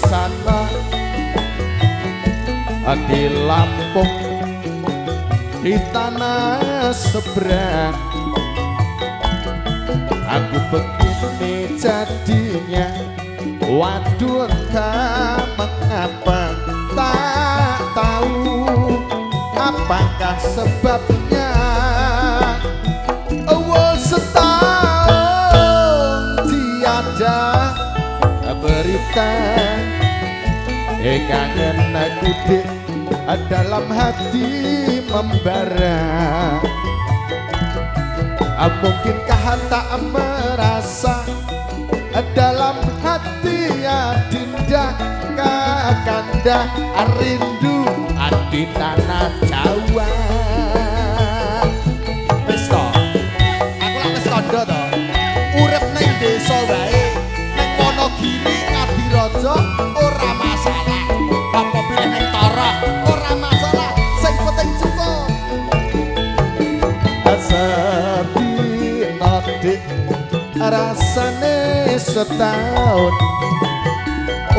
sana di Lampung di tanah seberang. Aku begini jadinya, waduh entah mengapa, tak tahu apakah sebabnya. Setahun tiada berita, kangen aku dek dalam hati membara. Mungkinkah tak merasa dalam hati Adinda kakanda rindu di tanah Jawa. Pesto, aku lak wis kandha to. Urip ning desa wae, ning Wonogiri Ngadirojo ora masalah. Apa pilih ning Tara ora masalah, sing penting cukup. Asapino dik rasane setahun.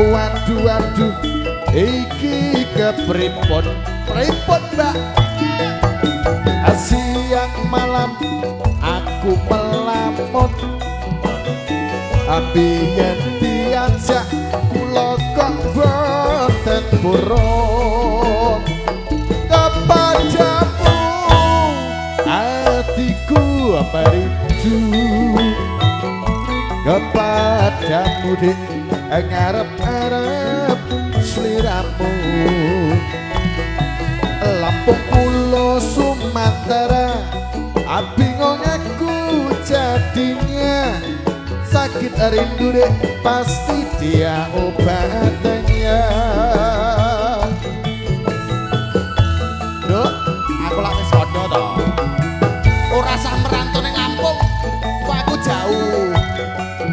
Waduh waduh iki kepripun pripun mbak. Siang malam aku melamun, biyen diajak kula kok boten purun. Kepadamu hatiku merindu, kepadamu dik ngarep-arep sliramu. Lampung Pulo Sumatera, bingung aku jadinya. Sakit rindu deh, pasti dia obatnya. Dok, aku lak wis kandha to. Ora sah merantau ning Lampung, kok aku jauh.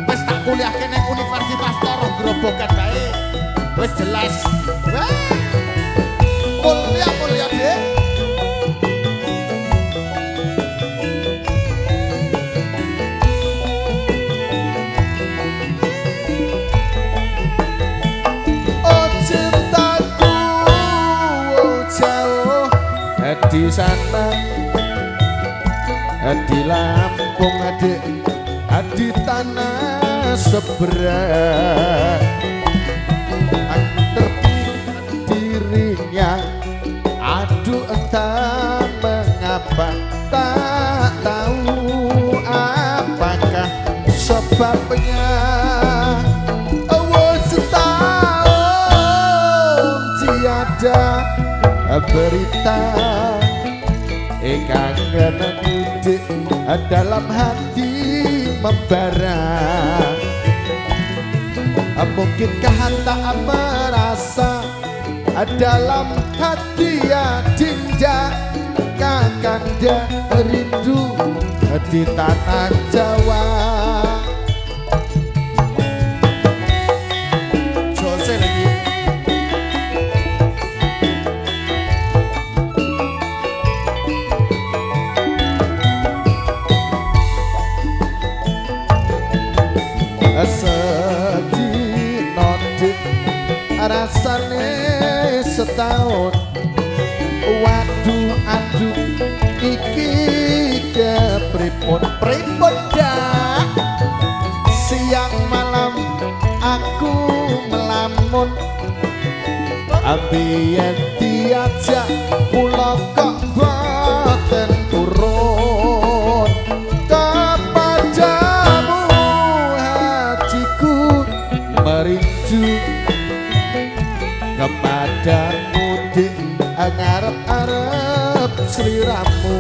Wis tak kuliahke ning Universitas Toro Grobogan bae. Wis jelas. Mulia deh. Oh cintaku, oh jauh di sana di Lampung adik, di tanah seberang. Dirinya aduh entah mengapa, tak tahu apakah sebabnya. Setahun tiada berita, kangen mudik dalam hati membara. Mungkinkah tak merasa dalam hati Adinda kakanda rindu di tanah Jawa. Jose lagi. Sedino dik rasane setahun. Waduh aduh iki kepripun pripun dak. Siang malam aku melamun, biyen diajak kula kok boten turun. Kepadamu hatiku merindu, kepadamu dik ngarep-arep sliramu.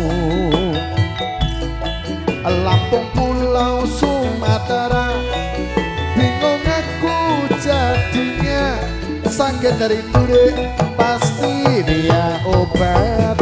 Lampung Pulau Sumatera, bingung aku jadinya. Sakit rindu dek, pasti dia obat.